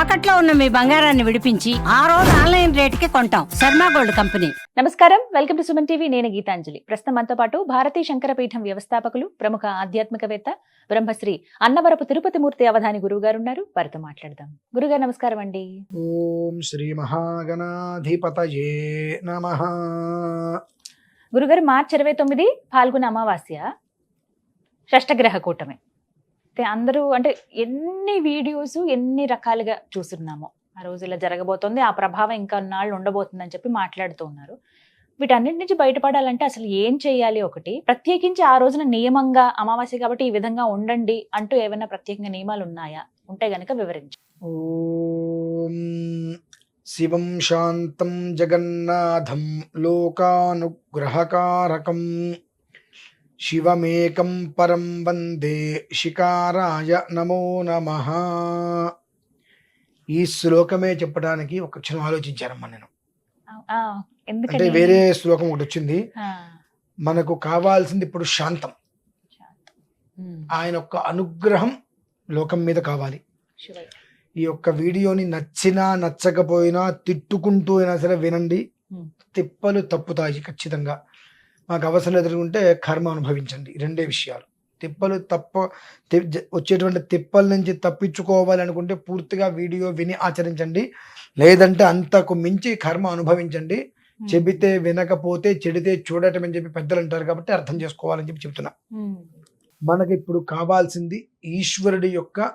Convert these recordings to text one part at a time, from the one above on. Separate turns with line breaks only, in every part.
తాకట్లో ఉన్న మీ బంగారాన్ని విడిపించి ఆ రోజు ఆన్లైన్ రేటుకి కొంటాం. Sharma gold company.
నమస్కారం, వెల్కమ్ టు సుమన్ టీవీ. నేను గీతాంజలి. ప్రస్తుతం మనతో పాటు భారతీ శంకరపీఠం వ్యవస్థాపకులు, ప్రముఖ ఆధ్యాత్మికవేత్త, బ్రహ్మశ్రీ అన్నవరపు తిరుపతి మూర్తి అవధాని గురువు గారు ఉన్నారు. వారితో మాట్లాడదాం. గురుగారు నమస్కారం అండి.
ఓం శ్రీ మహాగణాధిపతయే నమః.
గురుగారు, మార్చి 29 ఫాల్గుణ అమావాస్య, షష్టగ్రహ కూటమి. అందరూ అంటే ఎన్ని వీడియోస్ ఎన్ని రకాలుగా చూస్తున్నామో, ఆ రోజు ఇలా జరగబోతోంది, ఆ ప్రభావం ఇంకా నాళ్ళు ఉండబోతుందని చెప్పి మాట్లాడుతూ ఉన్నారు. వీటన్నిటి నుంచి బయటపడాలంటే అసలు ఏం చేయాలి? ఒకటి ప్రత్యేకించి ఆ రోజున నియమంగా అమావాస్య కాబట్టి ఈ విధంగా ఉండండి అంటూ ఏమైనా ప్రత్యేకంగా నియమాలు ఉన్నాయా? ఉంటే గనక వివరించు.
ఓం శివం శాంతం జగన్నాథం లోకానుగ్రహకారకం శివమేకం పరం వందే శికారాయ నమో నమః. ఈ శ్లోకమే చెప్పడానికి ఒక క్షణం ఆలోచించానమ్మా నేను. అంటే వేరే శ్లోకం ఒకటి వచ్చింది. మనకు కావాల్సింది ఇప్పుడు శాంతం. ఆయన యొక్క అనుగ్రహం లోకం మీద కావాలి. ఈ యొక్క వీడియోని నచ్చినా నచ్చకపోయినా తిట్టుకుంటూ అయినా సరే వినండి. తిప్పలు తప్పుతాయి ఖచ్చితంగా. మాకు అవసరం ఎదుర్కొంటే కర్మ అనుభవించండి. రెండే విషయాలు. తిప్పలు వచ్చేటువంటి తిప్పల నుంచి తప్పించుకోవాలనుకుంటే పూర్తిగా వీడియో విని ఆచరించండి. లేదంటే అంతకు మించి కర్మ అనుభవించండి. చెబితే వినకపోతే చెడితే చూడటం అని చెప్పి పెద్దలు అంటారు, కాబట్టి అర్థం చేసుకోవాలని చెప్పి చెప్తున్నా. మనకి ఇప్పుడు కావాల్సింది ఈశ్వరుడి యొక్క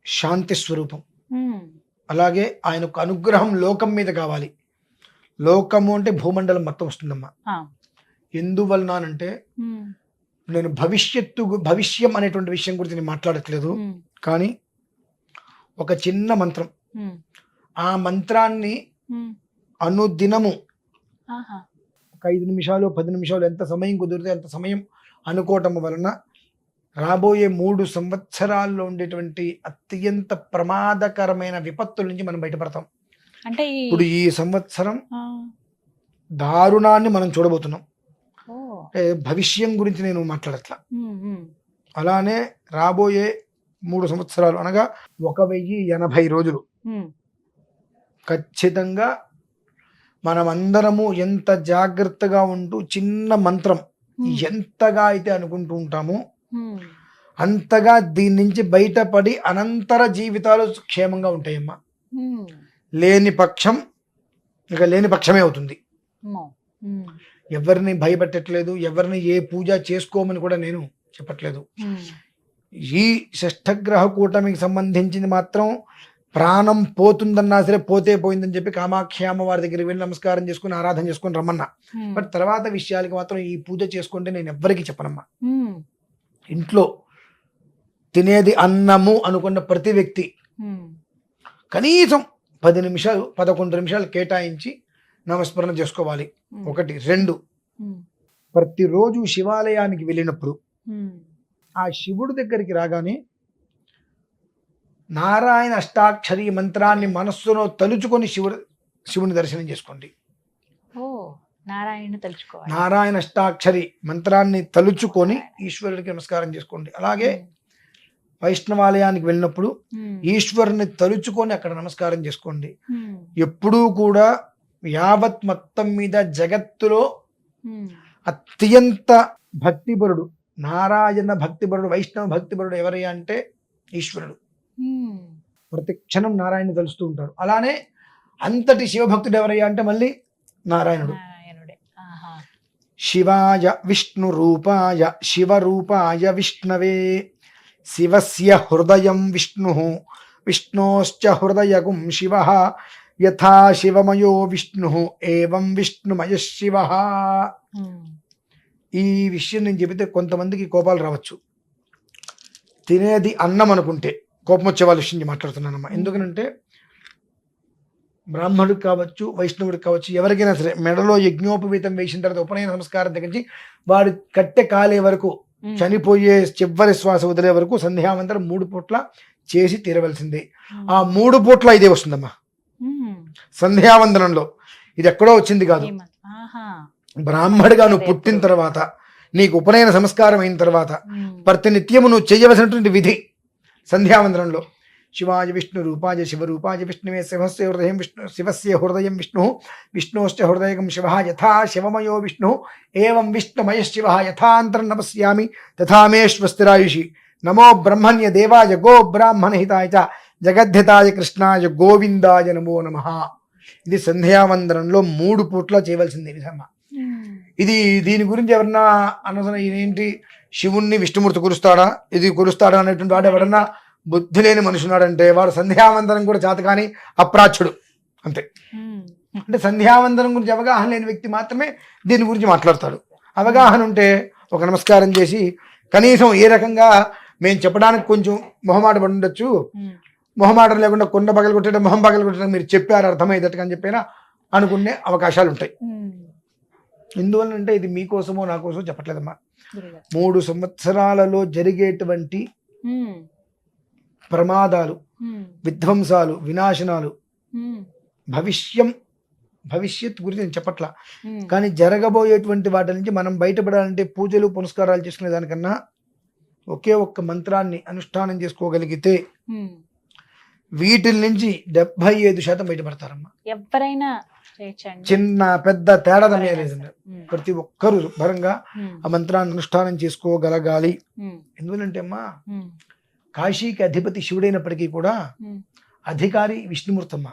శాంతి స్వరూపం, అలాగే ఆయన యొక్క అనుగ్రహం లోకం మీద కావాలి. లోకము అంటే భూమండలం మొత్తం వస్తుందమ్మా. ఎందువలనంటే నేను భవిష్యం అనేటువంటి విషయం గురించి నేను మాట్లాడట్లేదు, కానీ ఒక చిన్న మంత్రం, ఆ మంత్రాన్ని అనుదినము ఒక 5 నిమిషాలు 10 నిమిషాలు ఎంత సమయం కుదిరితే అంత సమయం అనుకోవటం వలన రాబోయే 3 సంవత్సరాల్లో ఉండేటువంటి అత్యంత ప్రమాదకరమైన విపత్తుల నుంచి మనం బయటపడతాం.
అంటే
ఇప్పుడు ఈ సంవత్సరం దారుణాన్ని మనం చూడబోతున్నాం. భవిష్యం గురించి నేను మాట్లాడట్లా. అలానే రాబోయే 3 సంవత్సరాలు అనగా 1080 రోజులు ఖచ్చితంగా మనమందరము ఎంత జాగ్రత్తగా ఉంటూ చిన్న మంత్రం ఎంతగా అయితే అనుకుంటూ ఉంటామో అంతగా దీని నుంచి బయటపడి అనంతర జీవితాలు క్షేమంగా ఉంటాయమ్మా. లేని పక్షం ఇక లేని పక్షమే అవుతుంది. ఎవరిని భయపెట్టట్లేదు, ఎవరిని ఏ పూజ చేసుకోమని కూడా నేను చెప్పట్లేదు. ఈ షష్ఠగ్రహ కూటమికి సంబంధించింది మాత్రం ప్రాణం పోతుందన్నా సరే పోతే పోయిందని చెప్పి కామాఖ్య అమ్మవారి దగ్గరికి వెళ్ళి నమస్కారం చేసుకుని ఆరాధన చేసుకుని రమ్మన్నా. బట్ తర్వాత విషయాలకి మాత్రం ఈ పూజ చేసుకుంటే నేను ఎవ్వరికి చెప్పనమ్మా. ఇంట్లో తినేది అన్నము అనుకున్న ప్రతి వ్యక్తి కనీసం 10 నిమిషాలు 11 నిమిషాలు కేటాయించి నమస్మరణ చేసుకోవాలి. 1 2 ప్రతిరోజు శివాలయానికి వెళ్ళినప్పుడు ఆ శివుడి దగ్గరికి రాగానే నారాయణ అష్టాక్షరి మంత్రాన్ని మనస్సులో తలుచుకొని శివుని దర్శనం చేసుకోండి. నారాయణ అష్టాక్షరి మంత్రాన్ని తలుచుకొని ఈశ్వరుడికి నమస్కారం చేసుకోండి. అలాగే వైష్ణవాలయానికి వెళ్ళినప్పుడు ఈశ్వరుని తలుచుకొని అక్కడ నమస్కారం చేసుకోండి. ఎప్పుడూ కూడా యావత్ మొత్తం మీద జగత్తులో అత్యంత భక్తిపరుడు, నారాయణ భక్తిపరుడు, వైష్ణవ భక్తిపరుడు ఎవరయ్యా అంటే ఈశ్వరుడు. ప్రతి క్షణం నారాయణ తలుస్తూ ఉంటాడు. అలానే అంతటి శివభక్తుడు ఎవరయ్యా అంటే మళ్ళీ నారాయణుడు. శివాయ విష్ణు రూపాయ శివరూపాయ విష్ణవే శివస్య హృదయం విష్ణు విష్ణోశ్చ హృదయగుం శివ యథా శివమయో విష్ణు ఏవం విష్ణుమయ శివ. ఈ విషయం నేను చెబితే కొంతమందికి కోపాలు రావచ్చు. తినేది అన్నం అనుకుంటే కోపం వచ్చే వాళ్ళ విషయం మాట్లాడుతున్నానమ్మా. ఎందుకనంటే బ్రాహ్మణుడికి కావచ్చు, వైష్ణవుడికి కావచ్చు, ఎవరికైనా సరే మెడలో యజ్ఞోపవీతం వేసిన తర్వాత ఉపనయన సంస్కారం దగ్గర నుంచి వాడి కట్టె కాలే వరకు, చనిపోయే చివరి శ్వాస వదిలే వరకు సంధ్యావంతరం 3 పూట్ల చేసి తీరవలసిందే. ఆ 3 పూట్ల ఇదే వస్తుందమ్మా సంధ్యావందనంలో. ఇది ఎక్కడో వచ్చింది కాదు. బ్రాహ్మడిగా నువ్వు పుట్టిన తర్వాత, నీకు ఉపనయన సంస్కారం అయిన తర్వాత ప్రతి నిత్యము నువ్వు చేయవలసినటువంటి విధి సంధ్యావందనంలో శివాయ విష్ణు రూపాయ శివరూపాయ విష్ణువే శివస్య హృదయం విష్ణు విష్ణోశ్చ హృదయకం శివ యథా శివమయో విష్ణు ఏవం విష్ణుమయ శివ యథాంతరం నమస్యామి తథా మే స్వస్తిరాయుషి నమో బ్రహ్మణ్య దేవాయ గో బ్రాహ్మణ హితాయ చ జగద్ధితాయ కృష్ణాయ గోవిందాయ నమో నమః. ఇది సంధ్యావందనంలో 3 పూట్ల చేయవలసింది విధమ్మ. ఇది దీని గురించి ఎవరన్నా అనవసరం ఇదేంటి శివుణ్ణి విష్ణుమూర్తి కురుస్తాడా ఇది కురుస్తాడా అనేటువంటి వాడు ఎవరన్నా బుద్ధి లేని మనుషున్నాడంటే వాడు సంధ్యావందనం కూడా చేత కానీ అప్రాచ్యుడు అంతే. అంటే సంధ్యావందనం గురించి అవగాహన లేని వ్యక్తి మాత్రమే దీని గురించి మాట్లాడతాడు. అవగాహన ఉంటే ఒక నమస్కారం చేసి కనీసం ఏ రకంగా మేము చెప్పడానికి కొంచెం మొహమాట పడి ఉండొచ్చు, మొహమాటం లేకుండా కొండ పగలు కొట్టడం మొహం పగలు కొట్టడం మీరు చెప్పారు అర్థమయ్యేటట్టుగా అని చెప్పినా అనుకునే అవకాశాలు ఉంటాయి. ఎందువల్ల అంటే ఇది మీకోసమో నా కోసమో చెప్పట్లేదమ్మా. 3 సంవత్సరాలలో జరిగేటువంటి ప్రమాదాలు, విధ్వంసాలు, వినాశనాలు, భవిష్యత్ గురించి నేను చెప్పట్లా, కానీ జరగబోయేటువంటి వాటి నుంచి మనం బయటపడాలంటే పూజలు పునస్కారాలు చేసుకునే దానికన్నా ఒకే ఒక్క మంత్రాన్ని అనుష్ఠానం చేసుకోగలిగితే వీటి నుంచి 75% బయటపడతారమ్మా.
ఎవరైనా
చిన్న పెద్ద తేడా లేదండి. ప్రతి ఒక్కరూ శుభ్రంగా ఆ మంత్రాన్ని అనుష్ఠానం చేసుకోగలగాలి. ఎందుకంటే అమ్మా కాశీకి అధిపతి శివుడైనప్పటికీ కూడా అధికారి విష్ణుమూర్తమ్మ.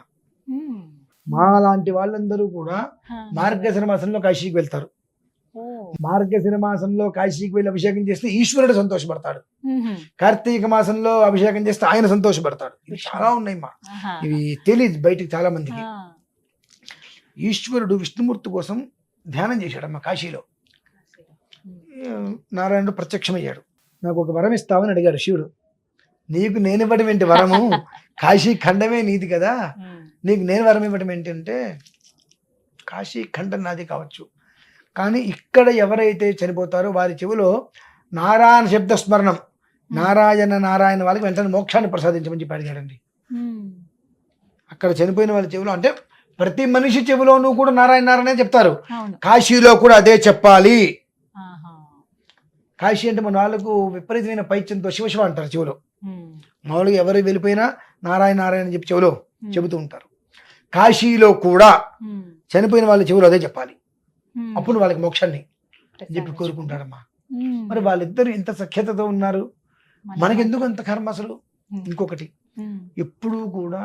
మా లాంటి వాళ్ళందరూ కూడా మార్గశిర మాసంలో కాశీకి వెళ్తారు. మార్గశిర మాసంలో కాశీకి వెళ్ళి అభిషేకం చేస్తే ఈశ్వరుడు సంతోషపడతాడు. కార్తీక మాసంలో అభిషేకం చేస్తే ఆయన సంతోషపడతాడు. ఇవి చాలా ఉన్నాయి మా, ఇవి తెలియదు బయటికి చాలా మందికి. ఈశ్వరుడు విష్ణుమూర్తి కోసం ధ్యానం చేశాడమ్మా కాశీలో. నారాయణుడు ప్రత్యక్షమయ్యాడు. నాకు ఒక వరం ఇస్తావని అడిగాడు శివుడు. నీకు నేను ఇవ్వడం ఏంటి వరము, కాశీ ఖండమే నీది కదా, నీకు నేను వరం ఇవ్వడం ఏంటంటే కాశీ ఖండం నాది కావచ్చు, కానీ ఇక్కడ ఎవరైతే చనిపోతారో వారి చెవిలో నారాయణ శబ్ద స్మరణం, నారాయణ నారాయణ వాళ్ళకి వెంటనే మోక్షాన్ని ప్రసాదించమని చెప్పి అడిగాడండి. అక్కడ చనిపోయిన వాళ్ళ చెవిలో, అంటే ప్రతి మనిషి చెవిలోనూ కూడా నారాయణ నారాయణ చెప్తారు, కాశీలో కూడా అదే చెప్పాలి. కాశీ అంటే మన వాళ్ళకు విపరీతమైన పైత్యంతో శివశివ అంటారు చెవిలో. మామూలుగా ఎవరు వెళ్ళిపోయినా నారాయణ నారాయణ చెప్పి చెవిలో చెబుతూ ఉంటారు. కాశీలో కూడా చనిపోయిన వాళ్ళ చెవిలో అదే చెప్పాలి, అప్పుడు వాళ్ళకి మోక్షాన్ని చెప్పి కోరుకుంటారమ్మా. మరి వాళ్ళిద్దరు ఇంత సఖ్యతతో ఉన్నారు, మనకెందుకు అంత కర్మ అసలు? ఇంకొకటి, ఎప్పుడూ కూడా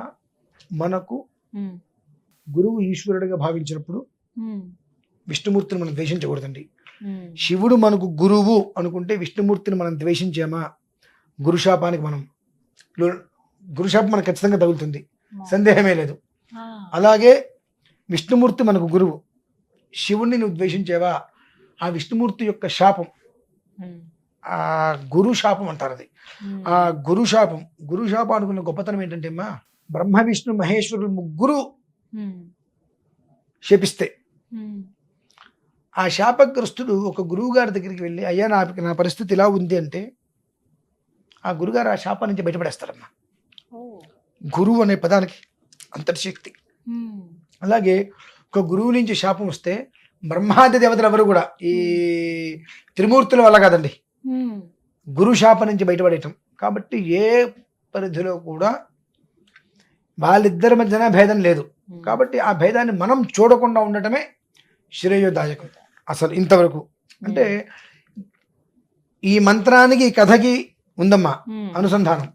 మనకు గురువు ఈశ్వరుడిగా భావించినప్పుడు విష్ణుమూర్తిని మనం ద్వేషించకూడదండి. శివుడు మనకు గురువు అనుకుంటే విష్ణుమూర్తిని మనం ద్వేషించామా గురుశాపానికి గురుశాపం మనకు ఖచ్చితంగా తగులుతుంది, సందేహమే లేదు. అలాగే విష్ణుమూర్తి మనకు గురువు, శివుణ్ణి నువ్వు ద్వేషించేవా ఆ విష్ణుమూర్తి యొక్క శాపం, ఆ గురు శాపం అంటారు. అది ఆ గురుశాపం అనుకున్న గొప్పతనం ఏంటంటే అమ్మా, బ్రహ్మ విష్ణు మహేశ్వరులు ముగ్గురు శపిస్తే ఆ శాపగ్రస్తుడు ఒక గురువు గారి దగ్గరికి వెళ్ళి, అయ్యా నా పరిస్థితి ఇలా ఉంది అంటే ఆ గురుగారు ఆ శాపం నుంచి బయటపడేస్తారమ్మా. గురువు అనే పదానికి అంతటి శక్తి. అలాగే ఒక గురువు నుంచి శాపం వస్తే బ్రహ్మాది దేవతలు ఎవరు కూడా, ఈ త్రిమూర్తుల వల్ల కాదండి, గురు శాపం నుంచి బయటపడేయటం. కాబట్టి ఏ పరిధిలో కూడా వాళ్ళిద్దరి మధ్యన భేదం లేదు. కాబట్టి ఆ భేదాన్ని మనం చూడకుండా ఉండటమే శ్రేయోదాయకం. అసలు ఇంతవరకు అంటే ఈ మంత్రానికి ఈ కథకి ఉందమ్మా అనుసంధానం.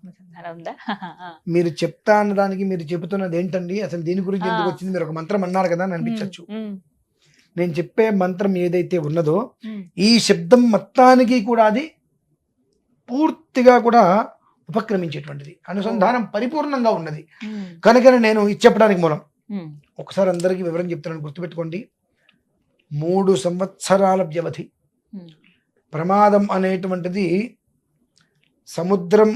మీరు చెప్తా అన్న దానికి మీరు చెబుతున్నది ఏంటండి, అసలు దీని గురించి ఎందుకు వచ్చింది, మీరు ఒక మంత్రం అన్నారు కదా అని అనిపించవచ్చు. నేను చెప్పే మంత్రం ఏదైతే ఉన్నదో ఈ శబ్దం మొత్తానికి కూడా అది పూర్తిగా కూడా ఉపక్రమించేటువంటిది, అనుసంధానం పరిపూర్ణంగా ఉన్నది. కనుకనే నేను ఇది చెప్పడానికి మూలం. ఒకసారి అందరికీ వివరం చెప్తున్నాను, గుర్తుపెట్టుకోండి. 3 సంవత్సరాల వ్యవధి. ప్రమాదం అనేటువంటిది సముద్రం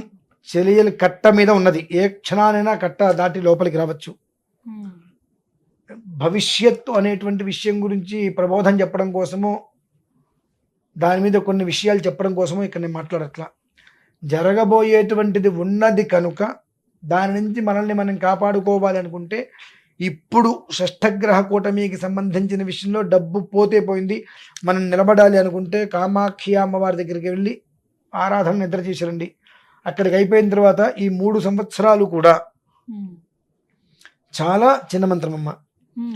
చెలియలు కట్ట మీద ఉన్నది, ఏ క్షణానైనా కట్ట దాటి లోపలికి రావచ్చు. భవిష్యత్తు అనేటువంటి విషయం గురించి ప్రబోధం చెప్పడం కోసమో దాని మీద కొన్ని విషయాలు చెప్పడం కోసమో ఇక్కడ నేను మాట్లాడట్లా. జరగబోయేటువంటిది ఉన్నది కనుక దాని నుంచి మనల్ని మనం కాపాడుకోవాలి అనుకుంటే ఇప్పుడు షష్ఠగ్రహ కూటమికి సంబంధించిన విషయంలో డబ్బు పోతే పోయింది, మనం నిలబడాలి అనుకుంటే కామాఖ్య అమ్మవారి దగ్గరికి వెళ్ళి ఆరాధన నిద్ర చేసిరండి. అక్కడికి అయిపోయిన తర్వాత ఈ 3 సంవత్సరాలు కూడా చాలా చిన్న మంత్రం అమ్మ.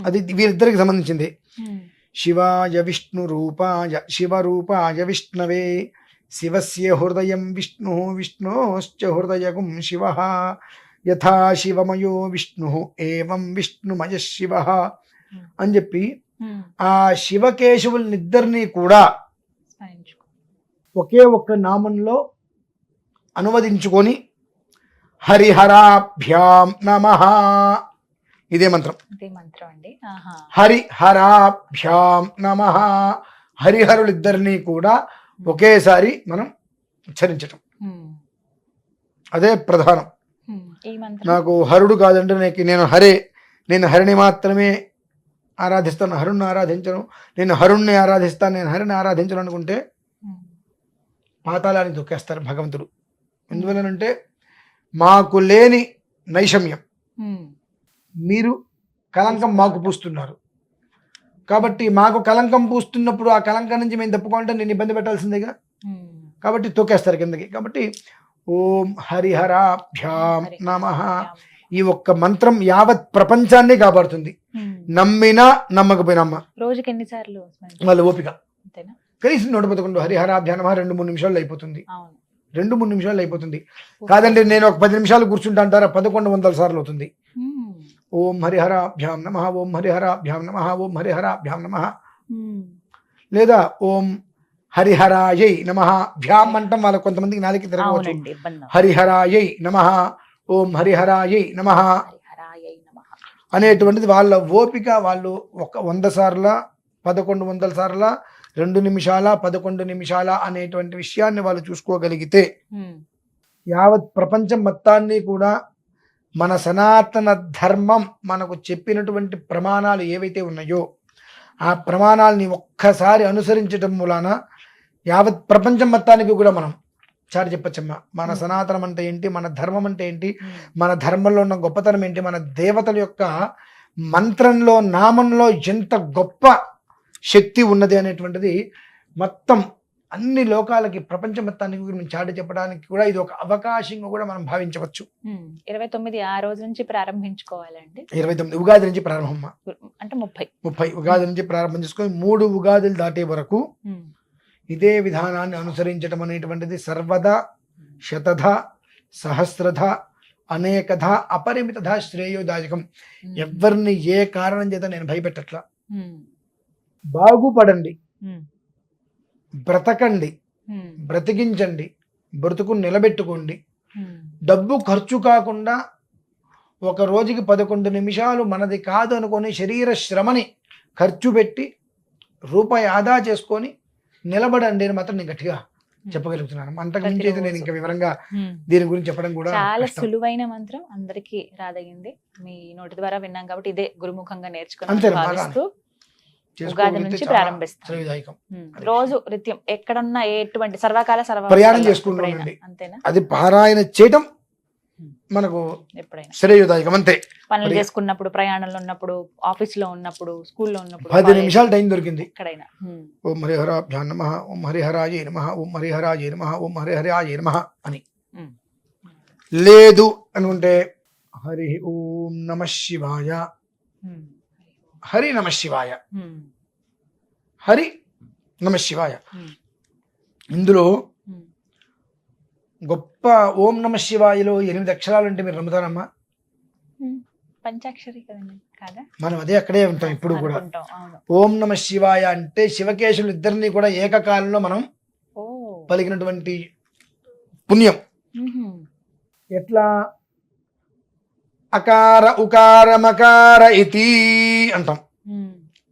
అది వీరిద్దరికి సంబంధించింది. శివాయ విష్ణు రూపాయ శివరూపాయ విష్ణవే శివస్య హృదయం విష్ణు విష్ణోశ్చ హృదయగుం శివ యథా శివమయో విష్ణు ఏవం విష్ణుమయ శివ అని చెప్పి ఆ శివకేశవులనిద్దరినీ కూడా ఒకే ఒక్క నామంలో అనువదించుకొని హరిహరాభ్యాం నమః, ఇదే మంత్రం.
అండి.
హరిహరాభ్యాం నమః, హరిహరులిద్దరినీ కూడా ఒకేసారి మనం ఉచ్చరించటం, అదే ప్రధానం. నాకు హరుడు కాదంటే నేను హరిని మాత్రమే ఆరాధిస్తాను, హరుణ్ణి ఆరాధించను, నేను హరుణ్ణి ఆరాధిస్తాను, నేను హరిని ఆరాధించను అనుకుంటే పాతాళాన్ని దొక్కేస్తారు భగవంతుడు. ఎందువలనంటే మాకు లేని నైషమ్యం, మీరు కలంకం మాకు పూస్తున్నారు కాబట్టి మాకు కలంకం పూస్తున్నప్పుడు ఆ కలంకం నుంచి మేము తప్పుకోవాలంటే నేను ఇబ్బంది పెట్టాల్సిందేగా, కాబట్టి తొక్కేస్తారు కిందకి. కాబట్టి ఓం హరిహరాభ్యాం నమః, ఈ ఒక్క మంత్రం యావత్ ప్రపంచాన్ని కాపాడుతుంది. నమ్మినా నమ్మకపోయినా అమ్మ,
రోజుకి ఎన్నిసార్లు
వాళ్ళ ఓపిక కనీసం 111 హరిహరాభ్యాం నమః 2-3 నిమిషాల్లో అయిపోతుంది. 2-3 నిమిషాల్లో అయిపోతుంది. కాదండి నేను ఒక 10 నిమిషాలు కూర్చుంటా అంటారా, 1100 సార్లు అవుతుంది. ఓం హరిహరాభ్యాం నమః, ఓం హరిహరాభ్యాం నమః, ఓం హరిహరాభ్యాం నమః, లేదా ఓం హరిహరాయై నమః. భ్యాం అంటాం వాళ్ళ కొంతమందికి నాలుగు తిరగవచ్చు. హరిహరాయై నమః, ఓం హరిహరాయై నమః అనేటువంటిది వాళ్ళ ఓపిక. వాళ్ళు ఒక 100 సార్ల 1100 సార్ల 2 నిమిషాల 11 నిమిషాల అనేటువంటి విషయాన్ని వాళ్ళు చూసుకోగలిగితే యావత్ ప్రపంచం మొత్తాన్ని కూడా మన సనాతన ధర్మం మనకు చెప్పినటువంటి ప్రమాణాలు ఏవైతే ఉన్నాయో ఆ ప్రమాణాలని ఒక్కసారి అనుసరించడం మూలాన యావత్ ప్రపంచం మొత్తానికి కూడా మనం చాటి చెప్పచ్చమ్మా. మన సనాతనం అంటే ఏంటి, మన ధర్మం అంటే ఏంటి, మన ధర్మంలో ఉన్న గొప్పతనం ఏంటి, మన దేవతల యొక్క మంత్రంలో నామంలో ఎంత గొప్ప శక్తి ఉన్నది అనేటువంటిది మొత్తం అన్ని లోకాలకి ప్రపంచం మొత్తానికి మేము చాటి చెప్పడానికి కూడా ఇది ఒక అవకాశంగా కూడా మనం భావించవచ్చు.
29 ఆ రోజు నుంచి ప్రారంభించుకోవాలండి.
29 ఉగాది నుంచి ప్రారంభం
అంటే
30 ఉగాది నుంచి ప్రారంభం చేసుకొని 3 ఉగాదులు దాటే వరకు ఇదే విధానాన్ని అనుసరించడం అనేటువంటిది సర్వదా శతధ సహస్రధ అనేకధ అపరిమితధ శ్రేయోదాయకం. ఎవరిని ఏ కారణం చేత నేను భయపెట్టట్లా. బాగుపడండి, బ్రతకండి, బ్రతికించండి, బ్రతుకు నిలబెట్టుకోండి. డబ్బు ఖర్చు కాకుండా ఒక రోజుకి 11 నిమిషాలు మనది కాదు అనుకొని శరీర శ్రమని ఖర్చు పెట్టి రూపాయి ఆదా చేసుకొని నిలబడండి అని మాత్రం నేను గట్టిగా చెప్పగలుగుతున్నాను. అంతకు మించి అయితే నేను ఇంకా వివరంగా దీని గురించి చెప్పడం కూడా
చాలా సులువైన మంత్రం, అందరికీ రాదగింది. మీ నోటి ద్వారా విన్నాం కాబట్టి ఇదే గురుముఖంగా నేర్చుకుని ఉగాది నుంచి ప్రారంభిస్తాం. రోజు నిత్యం ఎక్కడున్నా ఎటువంటి సర్వకాల
ప్రయాణం చేసుకుంటుండండి.
అంతేనా?
అది పారాయణ చేయటం మనకు
ఎప్పుడైనా
శ్రేయోదాయకం. అంతే.
పనులు చేసుకున్నప్పుడు, ప్రయాణంలో ఉన్నప్పుడు, ఆఫీస్ లో ఉన్నప్పుడు, స్కూల్లో ఉన్నప్పుడు
10 నిమిషాలు టైం దొరికింది.
ఎక్కడైనా
ఓం హరిహరాభ్యాం నమః, ఓం హరిహరాయ నమః, ఓం హరిహరాయ నమః, ఓం హరిహరాయ నమః అని. లేదు అనుకుంటే హరి ఓం నమః శివాయ, హరి నమః శివాయ, హరి నమః శివాయ. ఇందులో గొప్ప ఓం నమః శివాయలో 8 అక్షరాలు అంటే మీరు నమ్ముతారమ్మా?
పంచాక్షరి కదండి, కాదా?
మనం అదే అక్కడే ఉంటాం ఇప్పుడు కూడా. ఓం నమః శివాయ అంటే శివకేశవులు ఇద్దరిని కూడా ఏకకాలంలో మనం పలికినటువంటి పుణ్యం. ఎట్లా? అకార ఉకార మకార ఇతి అంటాం.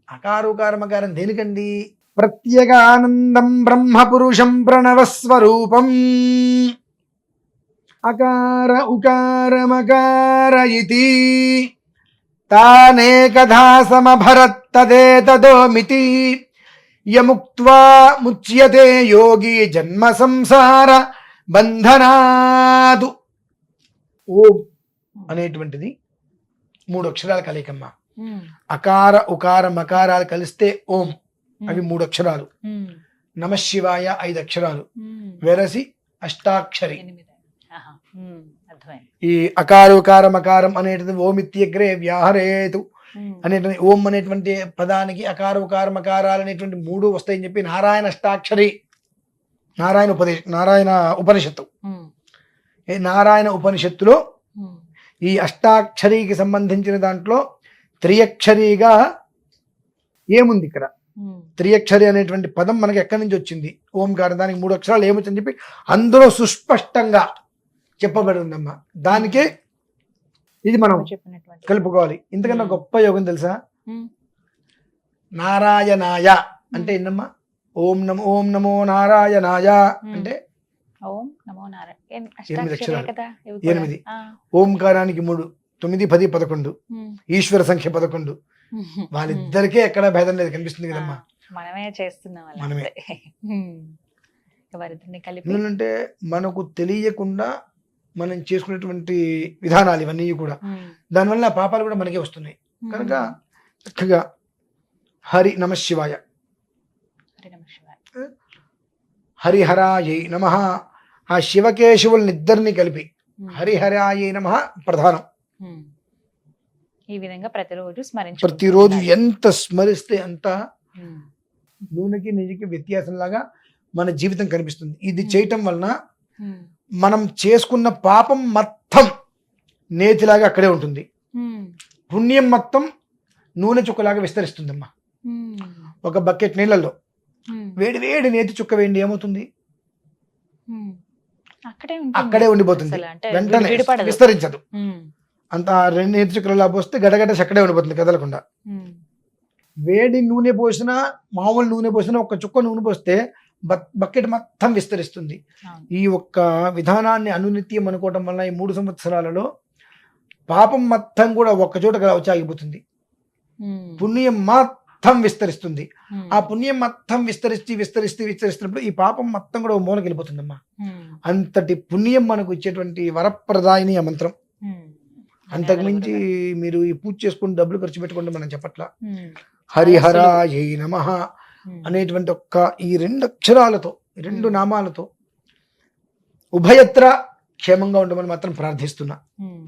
అకార ఉకార మకారం దేనికండి? ప్రత్యేగానందం బ్రహ్మ పురుషం ప్రణవస్వరూపం. అకార ఉకార మకార ఇతి తానేకధా సమభరత్ తదేతదోమితి యముక్త్వా ముచ్యతే యోగి జన్మ సంసార బంధనాదు. ఓం అనేటువంటిది 3 అక్షరాలు కలయికమ్మ. అకార ఉకార మకారాలు కలిస్తే ఓం, అవి 3 అక్షరాలు. నమః శివాయ 5 అక్షరాలు, వెరసి అష్టాక్షరి.
అర్థమైంది.
ఈ అకారు ఉకారం అకారం అనేటువంటి ఓమిత్యగ్రే వ్యాహరేతు అనేటువంటి ఓం అనేటువంటి పదానికి అకారు ఉకారం అకారాలు అనేటువంటి 3 వస్తాయని చెప్పి నారాయణ అష్టాక్షరి నారాయణ ఉపనిషత్తు ఈ నారాయణ ఉపనిషత్తులో ఈ అష్టాక్షరికి సంబంధించిన దాంట్లో త్రియక్షరిగా ఏముంది ఇక్కడ త్రియక్షరి అనేటువంటి పదం మనకి ఎక్కడి నుంచి వచ్చింది ఓంకారం దానికి 3 అక్షరాలు ఏమొచ్చని చెప్పి అందులో సుస్పష్టంగా చెప్పబడి ఉందమ్మా. దానికే ఇది మనం
చెప్పినటువంటి
కలుపుకోవాలి. ఇంతకన్నా గొప్ప యోగం తెలుసా? నారాయణాయ అంటే ఏంటమ్మా? ఓం నమో నారాయణాయ అంటే
ఓం నమో నారాయణ
8 అక్షరాలు 8 ఓంకారానికి 3 9 10 11 ఈశ్వర సంఖ్య 11 వాళ్ళిద్దరికీ ఎక్కడ భేదం లేదు కనిపిస్తుంది కదమ్మా.
మనమే చేస్తున్నాం
మనమే.
వారిద్దరిని కలిపి
ఎందుకంటే మనకు తెలియకుండా మనం చేసుకునేటువంటి విధానాలు ఇవన్నీ కూడా దానివల్ల పాపాలు కూడా మనకే వస్తున్నాయి. కనుక చక్కగా హరి నమ శివాయ హరిహరాయై నమ ఆ శివకేశవులనిద్దరిని కలిపి హరిహరాయై నమ ప్రధానం.
ఈ విధంగా
ప్రతిరోజు ఎంత స్మరిస్తే అంత నూనెకి నెయ్యికి వ్యత్యాసం లాగా మన జీవితం కనిపిస్తుంది. ఇది చేయటం వలన మనం చేసుకున్న పాపం మొత్తం నేతిలాగా అక్కడే ఉంటుంది, పుణ్యం మొత్తం నూనె చుక్కలాగా విస్తరిస్తుందమ్మా. ఒక బకెట్ నీళ్ళల్లో వేడి వేడి నేతి చుక్క వేయండి, ఏమవుతుంది? అక్కడే ఉండిపోతుంది, వెంటనే విస్తరించదు. అంత 2 నేతి చుక్కలలో పోస్తే గడగడ చక్కడే ఉండిపోతుంది కదలకుండా. వేడి నూనె పోసినా మామూలు నూనె పోసినా ఒక చుక్క నూనె పోస్తే బకెట్ మొత్తం విస్తరిస్తుంది. ఈ ఒక్క విధానాన్ని అనునిత్యం అనుకోవటం వల్ల ఈ 3 సంవత్సరాలలో పాపం మొత్తం కూడా ఒక్క చోట వచ్చి ఆగిపోతుంది, పుణ్యం మొత్తం విస్తరిస్తుంది. ఆ పుణ్యం మొత్తం విస్తరిస్తున్నప్పుడు ఈ పాపం మొత్తం కూడా మూలకి వెళ్ళిపోతుందమ్మా. అంతటి పుణ్యం మనకు ఇచ్చేటువంటి వరప్రదాయిని ఆ మంత్రం. అంతకుమించి మీరు ఈ పూజ చేసుకుని డబ్బులు ఖర్చు పెట్టుకుంటే మనం చెప్పట్లా. హరిహరాయై నమః అనేటువంటి ఒక్క ఈ 2 అక్షరాలతో 2 నామాలతో ఉభయత్ర క్షేమంగా ఉండమని మాత్రం ప్రార్థిస్తున్నా.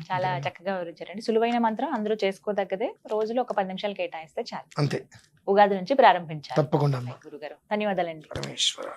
చాలా చక్కగా వివరించారండి. సులువైన మంత్రం, అందరూ చేసుకోదగ్గదే. రోజులో ఒక 10 నిమిషాలు కేటాయిస్తే చాలు.
అంతే.
ఉగాది నుంచి ప్రారంభించాలి.
తప్పకుండా
గురుగారు, ధన్యవాదాలండి.
పరమేశ్వర.